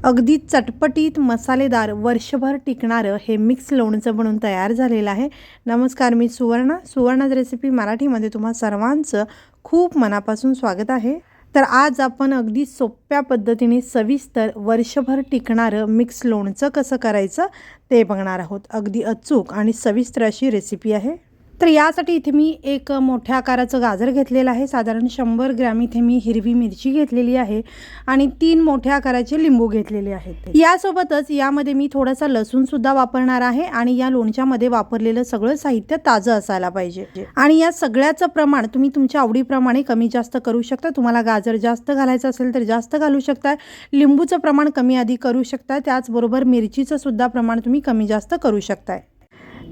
अगदी चटपटीत मसालेदार वर्षभर टिकणारं हे मिक्स लोणचं बनून तयार झालेलं आहे। नमस्कार, मी सुवर्णाज रेसिपी मराठीमध्ये तुम्हा सर्वांचं खूप मनापासून स्वागत आहे। तर आज आपण अगदी सोप्या पद्धतीने सविस्तर वर्षभर टिकणारं मिक्स लोणचं कसं करायचं ते बघणार आहोत। अगदी अचूक आणि सविस्तर अशी रेसिपी आहे। तर यासाठी इथे मी एक मोठ्या आकाराचं गाजर घेतलेलं आहे। साधारण 100 ग्रॅम इथे मी हिरवी मिरची घेतलेली आहे आणि 3 मोठ्या आकाराचे लिंबू घेतलेले आहेत। यासोबतच यामध्ये मी थोडासा लसूण सुद्धा वापरणार आहे आणि या लोणच्यामध्ये वापरलेलं सगळं साहित्य ताजं असायला पाहिजे आणि या सगळ्याचं प्रमाण तुम्ही तुमच्या आवडीप्रमाणे कमी जास्त करू शकता। तुम्हाला गाजर जास्त घालायचं असेल तर जास्त घालू शकता, लिंबूचं प्रमाण कमी अधिक करू शकता, त्याचबरोबर मिरचीचं सुद्धा प्रमाण तुम्ही कमी जास्त करू शकता।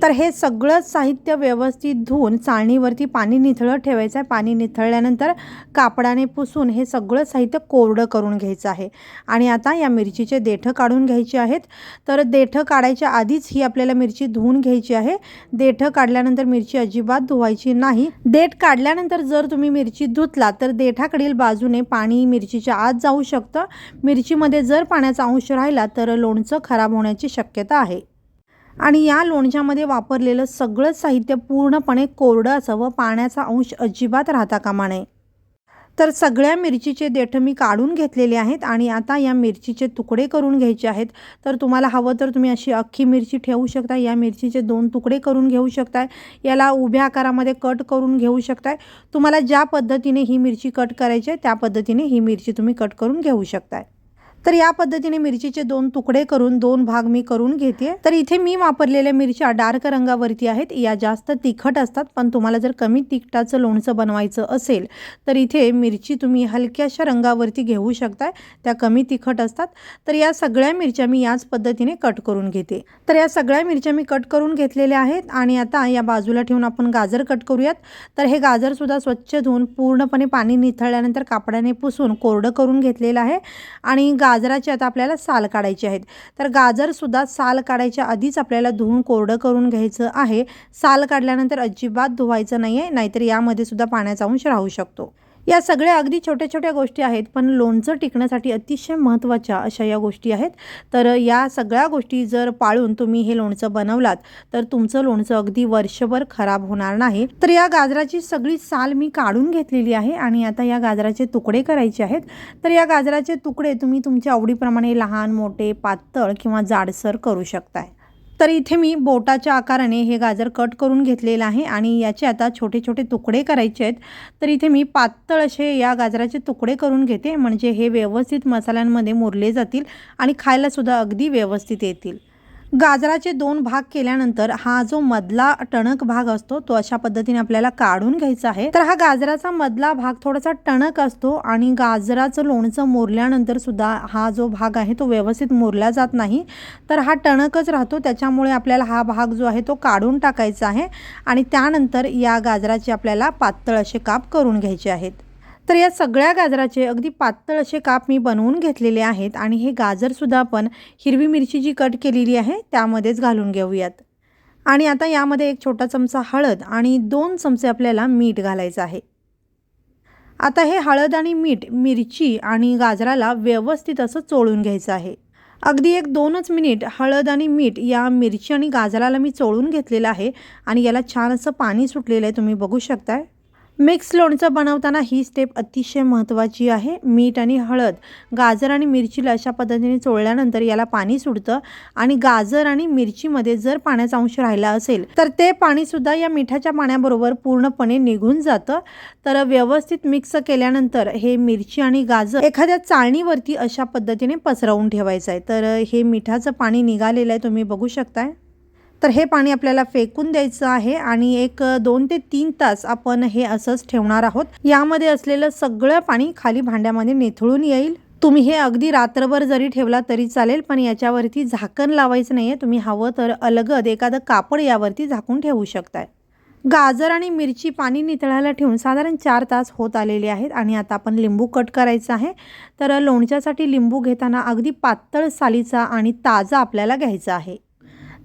तर हे सगळं साहित्य व्यवस्थित धुवून चाळणीवरती पाणी निथळत ठेवायचं आहे। पाणी निथळल्यानंतर कापडाने पुसून हे सगळं साहित्य कोरडं करून घ्यायचं आहे आणि आता या मिरचीचे देठं काढून घ्यायचे आहेत। तर देठं काढायच्या आधीच ही आपल्याला मिरची धुवून घ्यायची आहे। देठं काढल्यानंतर मिरची अजिबात धुवायची नाही। देठ काढल्यानंतर जर तुम्ही मिरची धुतला तर देठाकडील बाजूने पाणी मिरचीच्या आत जाऊ शकतं। मिरचीमध्ये जर पाण्याचा अंश राहिला तर लोणचं खराब होण्याची शक्यता आहे आणि या लोणच्यामध्ये वापरलेलं सगळं साहित्य पूर्णपणे कोरडं असावं, पाण्याचा अंश अजिबात राहता कामा नये। तर सगळ्या मिरचीचे देठं मी काढून घेतलेले आहेत आणि आता या मिरचीचे तुकडे करून घ्यायचे आहेत। तर तुम्हाला हवं तर तुम्ही अशी अख्खी मिरची ठेवू शकता, या मिरचीचे 2 तुकडे करून घेऊ शकता, याला उभ्या आकारामध्ये कट करून घेऊ शकता। तुम्हाला ज्या पद्धतीने ही मिरची कट करायची आहे त्या पद्धतीने ही मिरची तुम्ही कट करून घेऊ शकता। तर या पद्धतीने मिरचीचे 2 तुकडे करून 2 भाग मी करून घेते। तर इथे मी वापरलेल्या मिरच्या डार्क रंगावरती आहेत, या जास्त तिखट असतात, पण तुम्हाला जर कमी तिखटाचं लोणचं बनवायचं असेल तर इथे मिरची तुम्ही हलक्याशा रंगावरती घेऊ शकता, त्या कमी तिखट असतात। तर या सगळ्या मिरच्या मी याच पद्धतीने कट करून घेते। तर या सगळ्या मिरच्या मी कट करून घेतलेल्या आहेत आणि आता या बाजूला ठेवून आपण गाजर कट करूयात। तर हे गाजर सुद्धा स्वच्छ धुवून पूर्णपणे पाणी निथळल्यानंतर कापडाने पुसून कोरडं करून घेतलेलं आहे आणि गाजराची आता आपल्याला साल काढायची आहेत। तर गाजर सुद्धा साल काढायच्या आधीच आपल्याला धुवून कोरडं करून घ्यायचं आहे। साल काढल्यानंतर अजिबात धुवायचं नाही आहे, नाहीतर यामध्ये सुद्धा पाण्याचा अंश राहू शकतो। या सगळ्या अगदी छोट्या छोट्या गोष्टी आहेत, पण लोणचं टिकण्यासाठी अतिशय महत्त्वाच्या अशा या गोष्टी आहेत। तर या सगळ्या गोष्टी जर पाळून तुम्ही हे लोणचं बनवलात तर तुमचं लोणचं अगदी वर्षभर खराब होणार नाही। तर या गाजराची सगळी साल मी काढून घेतलेली आहे आणि आता या गाजराचे तुकडे करायचे आहेत। तर या गाजराचे तुकडे तुम्ही तुमच्या आवडीप्रमाणे लहान, मोठे, पातळ किंवा जाडसर करू शकता। तर इथे मी बोटाच्या आकाराने हे गाजर कट करून घेतलेलं आहे आणि याचे आता छोटे छोटे तुकडे करायचे आहेत। तर इथे मी पातळ असे या गाजराचे तुकडे करून घेते, म्हणजे हे व्यवस्थित मसाल्यांमध्ये मुरले जातील आणि खायला सुद्धा अगदी व्यवस्थित येतील। गाजराचे 2 भाग केल्यानंतर हा जो मधला टणक भाग असतो तो अशा पद्धतीने आपल्याला काढून घ्यायचा आहे। तर हा गाजराचा मधला भाग थोडासा टणक असतो आणि गाजराचं लोणचं मुरल्यानंतर सुद्धा हा जो भाग आहे तो व्यवस्थित मुरला जात नाही, तर हा टणकच राहतो। त्याच्यामुळे आपल्याला हा भाग जो आहे तो काढून टाकायचा आहे आणि त्यानंतर या गाजराचे आपल्याला पातळ असे काप करून घ्यायचे आहेत। तर या सगळ्या गाजराचे अगदी पातळ असे काप मी बनवून घेतलेले आहेत आणि हे गाजर सुद्धा आपण हिरवी मिरची जी कट केलेली आहे त्यामध्येच घालून घेऊयात आणि आता यामध्ये 1 छोटा चमचा हळद आणि 2 चमचे आपल्याला मीठ घालायचं आहे। आता हे हळद आणि मीठ मिरची आणि गाजराला व्यवस्थित असं चोळून घ्यायचं आहे। अगदी 1-2च मिनिट हळद आणि मीठ या मिरची आणि गाजराला मी चोळून घेतलेलं आहे आणि याला छान असं पाणी सुटलेलं आहे, तुम्ही बघू शकताय। मिक्स लोणचं बनवताना ही स्टेप अतिशय महत्त्वाची आहे। मीठ आणि हळद गाजर आणि मिरचीला अशा पद्धतीने चोळल्यानंतर याला पाणी सुटतं आणि गाजर आणि मिरचीमध्ये जर पाण्याचा अंश राहिला असेल तर ते पाणीसुद्धा या मिठाच्या पाण्याबरोबर पूर्णपणे निघून जातं। तर व्यवस्थित मिक्स केल्यानंतर हे मिरची आणि गाजर एखाद्या चाळणीवरती अशा पद्धतीने पसरवून ठेवायचं आहे। तर हे मिठाचं पाणी निघालेलं आहे, तुम्ही बघू शकताय। तर हे पाणी आपल्याला फेकून द्यायचं आहे आणि 2 ते 3 तास आपण हे असंच ठेवणार आहोत। यामध्ये असलेलं सगळं पाणी खाली भांड्यामध्ये निथळून येईल। तुम्ही हे अगदी रात्रभर जरी ठेवला तरी चालेल, पण याच्यावरती झाकण लावायचं नाही आहे। तुम्ही हवं तर अलगद एखादं कापड यावरती झाकून ठेवू शकताय। गाजर आणि मिरची पाणी निथळायला ठेवून साधारण 4 तास होत आलेले आहेत आणि आता आपण लिंबू कट करायचा आहे। तर लोणच्यासाठी लिंबू घेताना अगदी पातळ सालीचा आणि ताजा आपल्याला घ्यायचा आहे।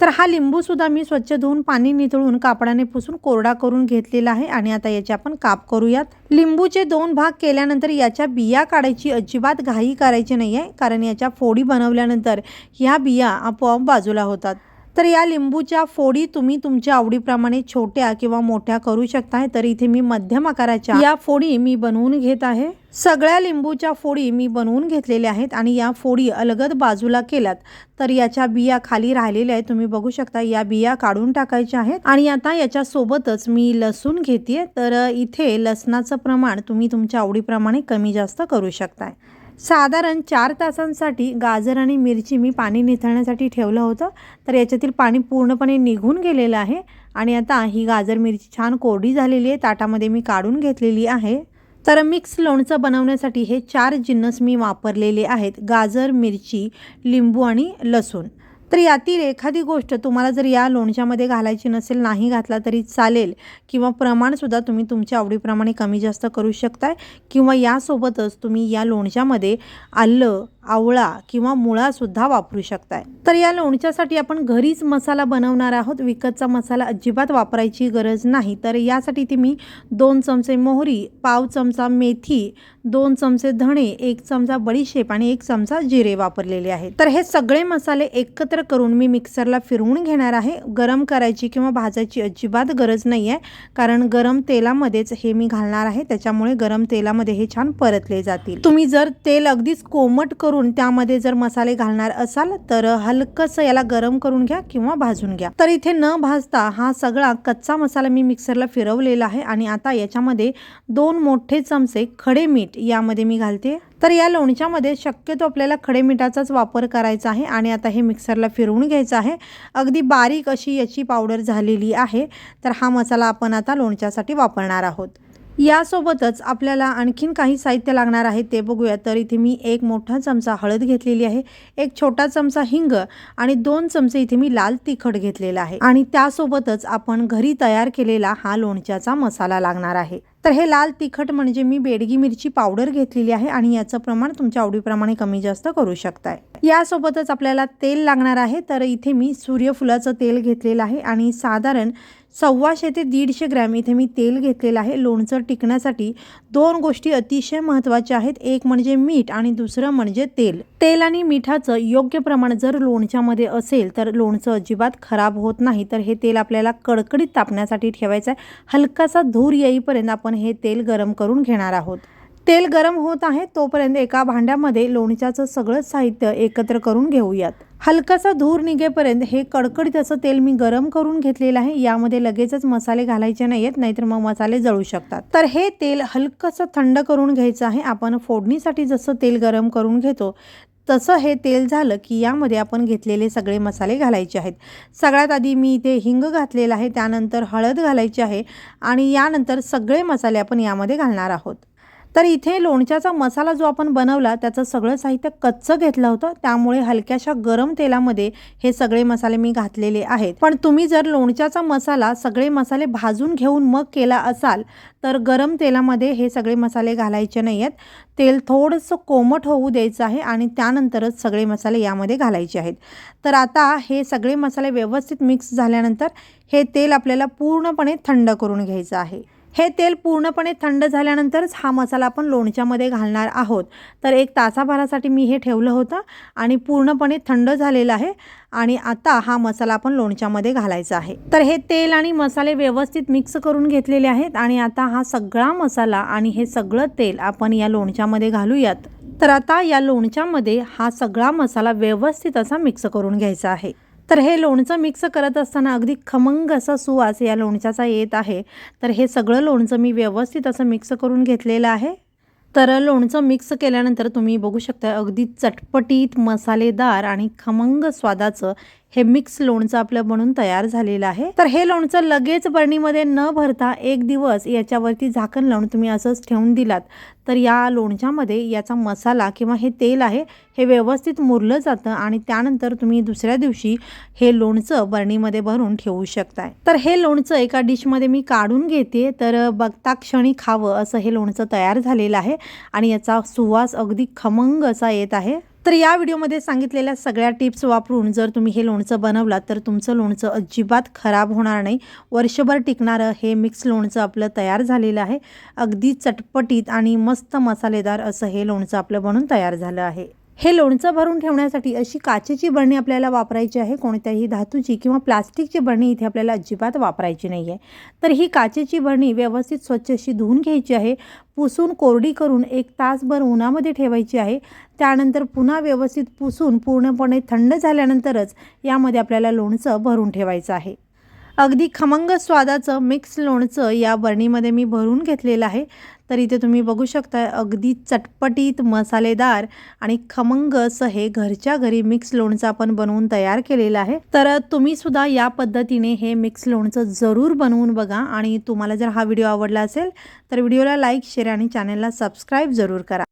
तर हा लिंबूसुद्धा मी स्वच्छ धुवून पाणी निथळून कापडाने पुसून कोरडा करून घेतलेला आहे आणि आता याचे आपण काप करूयात. लिंबूचे 2 भाग केल्यानंतर याच्या बिया काढायची अजिबात घाई करायची नाही आहे, कारण याच्या फोडी बनवल्यानंतर ह्या बिया आपोआप बाजूला होतात. तर या लिंबूच्या फोडी तुम्ही तुमच्या आवडीप्रमाणे छोट्या किंवा मोठ्या करू शकता. तर इथे मी मध्यम आकाराच्या या फोडी मी बनवून घेत आहे. सगळ्या लिंबूच्या फोडी मी बनवून घेतलेल्या आहेत आणि या फोडी अलगद बाजूला केल्यात तर याच्या बिया खाली राहिलेल्या आहेत. तुम्ही बघू शकता या बिया काढून टाकायच्या आहेत. आणि आता याच्या सोबतच मी लसूण घेते. तर इथे लसणाचं प्रमाण तुम्ही तुमच्या आवडीप्रमाणे कमी जास्त करू शकता. साधारण 4 तासांसाठी गाजर आणि मिरची मी पाणी निथळण्यासाठी ठेवलं होतं. तर याच्यातील पाणी पूर्णपणे निघून गेलेलं आहे आणि आता ही गाजर मिरची छान कोरडी झालेली आहे. ताटामध्ये मी काढून घेतलेली आहे. तर मिक्स लोणचं बनवण्यासाठी हे 4 जिन्नस मी वापरलेले आहेत: गाजर, मिरची, लिंबू आणि लसूण. तर यातील एखादी गोष्ट तुम्हाला जर या लोणच्यामध्ये घालायची नसेल, नाही घातला तरी चालेल, किंवा प्रमाणसुद्धा तुम्ही तुमच्या आवडीप्रमाणे कमी जास्त करू शकताय. किंवा यासोबतच तुम्ही या लोणच्यामध्ये आलं, आवळा किंवा मुळासुद्धा वापरू शकताय. तर या लोणच्यासाठी आपण घरीच मसाला बनवणार आहोत. विकतचा मसाला अजिबात वापरायची गरज नाही. तर यासाठी इथे मी 2 चमचे मोहरी, पाव चमचा मेथी, 2 चमचे धणे, 1 चमचा बडीशेप आणि 1 चमचा जिरे वापरलेले आहेत. तर हे सगळे मसाले एकत्र करून मी मिक्सरला फिरवून घेणार आहे. गरम करायची किंवा भाजायची अजिबात गरज नाही आहे, कारण गरम तेलामध्येच हे मी घालणार आहे. त्याच्यामुळे गरम तेलामध्ये हे छान परतले जातील. तुम्ही जर तेल अगदीच कोमट करून त्यामध्ये जर मसाले घालणार असाल तर हलकंसं याला गरम करून घ्या किंवा भाजून घ्या. तर इथे न भाजता हा सगळा कच्चा मसाला मी मिक्सरला फिरवलेला आहे आणि आता याच्यामध्ये 2 मोठे चमचे खडे मीठ यामध्ये मी घालते. तर या लोणच्यामध्ये शक्यतो आपल्याला खडे मिठाचाच वापर करायचा आहे आणि आता हे मिक्सरला फिरवून घ्यायचं आहे. अगदी बारीक अशी याची पावडर झालेली आहे. तर हा मसाला आपण आता लोणच्यासाठी वापरणार आहोत. यासोबतच आपल्याला आणखीन काही साहित्य लागणार आहे ते बघूया. तर इथे मी 1 मोठा चमचा हळद घेतलेली आहे, 1 छोटा चमचा हिंग आणि 2 चमचे इथे मी लाल तिखट घेतलेला आहे. आणि त्यासोबतच आपण घरी तयार केलेला हा लोणच्याचा मसाला लागणार आहे. तर हे लाल तिखट म्हणजे मी बेडगी मिरची पावडर घेतलेली आहे आणि याचं प्रमाण तुमच्या आवडीप्रमाणे कमी जास्त करू शकताय. यासोबतच आपल्याला तेल लागणार आहे. तर इथे मी सूर्यफुलाचं तेल घेतलेलं आहे आणि साधारण 125 ते 150 ग्रॅम इथे मी तेल घेतलेलं आहे. लोणचं टिकण्यासाठी 2 गोष्टी अतिशय महत्त्वाच्या आहेत. एक म्हणजे मीठ आणि दुसरं म्हणजे तेल. तेल आणि मिठाचं योग्य प्रमाण जर लोणच्यामध्ये असेल तर लोणचं अजिबात खराब होत नाही. तर हे तेल आपल्याला कडकडीत तापण्यासाठी ठेवायचं आहे. हलकासा धूर येईपर्यंत आपण हे तेल गरम करून घेणार आहोत. तेल गरम होत आहे तोपर्यंत एका भांड्यामध्ये लोणच्याचं सगळं साहित्य एकत्र करून घेऊयात. हलकासा धूर निघेपर्यंत हे कडकडीत असं तेल मी गरम करून घेतलेलं आहे. यामध्ये लगेचच मसाले घालायचे नाहीत, नाहीतर मग मसाले जळू शकतात. तर हे तेल हलकंसं थंड करून घ्यायचं आहे. आपण फोडणीसाठी जसं तेल गरम करून घेतो तसं हे तेल झालं की यामध्ये आपण घेतलेले सगळे मसाले घालायचे आहेत. सगळ्यात आधी मी इथे हिंग घातलेला आहे, त्यानंतर हळद घालायची आहे आणि यानंतर सगळे मसाले आपण यामध्ये घालणार आहोत. तर इथे लोणच्याचा मसाला जो आपण बनवला त्याचं सगळं साहित्य कच्चं घेतलं होतं, त्यामुळे हलक्याशा गरम तेलामध्ये हे सगळे मसाले मी घातलेले आहेत. पण तुम्ही जर लोणच्याचा मसाला सगळे मसाले भाजून घेऊन मग केला असाल तर गरम तेलामध्ये हे सगळे मसाले घालायचे नाही आहेत. तेल थोडंसं कोमट होऊ द्यायचं आहे आणि त्यानंतरच सगळे मसाले यामध्ये घालायचे आहेत. तर आता हे सगळे मसाले व्यवस्थित मिक्स झाल्यानंतर हे तेल आपल्याला पूर्णपणे थंड करून घ्यायचं आहे. हे तेल पूर्णपणे थंड झाल्यानंतरच हा मसाला आपण लोणच्यामध्ये घालणार आहोत. तर 1 तासाभरासाठी मी हे ठेवलं होतं आणि पूर्णपणे थंड झालेलं आहे आणि आता हा मसाला आपण लोणच्यामध्ये घालायचा आहे. तर हे तेल आणि मसाले व्यवस्थित मिक्स करून घेतलेले आहेत आणि आता हा सगळा मसाला आणि हे सगळं तेल आपण या लोणच्यामध्ये घालूयात. तर आता या लोणच्यामध्ये हा सगळा मसाला व्यवस्थित असा मिक्स करून घ्यायचा आहे. तर हे लोणचं मिक्स करत असताना अगदी खमंग असा सुवास या लोणच्याचा येत आहे. तर हे सगळं लोणचं मी व्यवस्थित असं मिक्स करून घेतलेलं आहे. तर लोणचं मिक्स केल्यानंतर तुम्ही बघू शकता अगदी चटपटीत, मसालेदार आणि खमंग स्वादाचं हे मिक्स लोणचं आपलं बनून तयार झालेलं आहे. तर हे लोणचं लगेच बरणीमध्ये न भरता 1 दिवस याच्यावरती झाकण लावून तुम्ही असंच ठेवून दिलात तर या लोणच्यामध्ये याचा मसाला किंवा हे तेल आहे हे व्यवस्थित मुरलं जातं आणि त्यानंतर तुम्ही दुसऱ्या दिवशी हे लोणचं बरणीमध्ये भरून ठेवू शकताय. तर हे लोणचं एका डिशमध्ये मी काढून घेते. तर बघता क्षणी खावं असं हे लोणचं तयार झालेलं आहे आणि याचा सुवास अगदी खमंग असा येत आहे. तर या व्हिडिओमध्ये सांगितलेल्या सगळ्या टिप्स वापरून जर तुम्ही हे लोणचं बनवलात तर तुमचं लोणचं अजिबात खराब होणार नाही. वर्षभर टिकणारं हे मिक्स लोणचं आपलं तयार झालेलं आहे. अगदी चटपटीत आणि मस्त मसालेदार असं हे लोणचं आपलं बनून तयार झालं आहे. हे लोणचं भरून ठेवण्यासाठी अशी काचेची बरणी आपल्याला वापरायची आहे. कोणत्याही धातूची किंवा प्लास्टिकची बरणी इथे आपल्याला अजिबात वापरायची नाही आहे. तर ही काचेची बरणी व्यवस्थित स्वच्छ अशी धुवून घ्यायची आहे. पुसून कोरडी करून 1 तासभर उन्हामध्ये ठेवायची आहे. त्यानंतर पुन्हा व्यवस्थित पुसून पूर्णपणे थंड झाल्यानंतरच यामध्ये आपल्याला लोणचं भरून ठेवायचं आहे. अगदी खमंग स्वादाचं मिक्स लोणचं या बरणीमध्ये मी भरून घेतलेलं आहे. तर इथे तुम्ही बघू शकता अगदी चटपटीत मसालेदार आणि खमंग असं हे घरच्या घरी मिक्स लोणचं आपण बनवून तयार केलेलं आहे. तर तुम्ही सुद्धा या पद्धतीने हे मिक्स लोणचं जरूर बनवून बघा आणि तुम्हाला जर हा व्हिडिओ आवडला असेल तर व्हिडिओला लाईक, शेअर आणि चॅनलला सबस्क्राईब जरूर करा.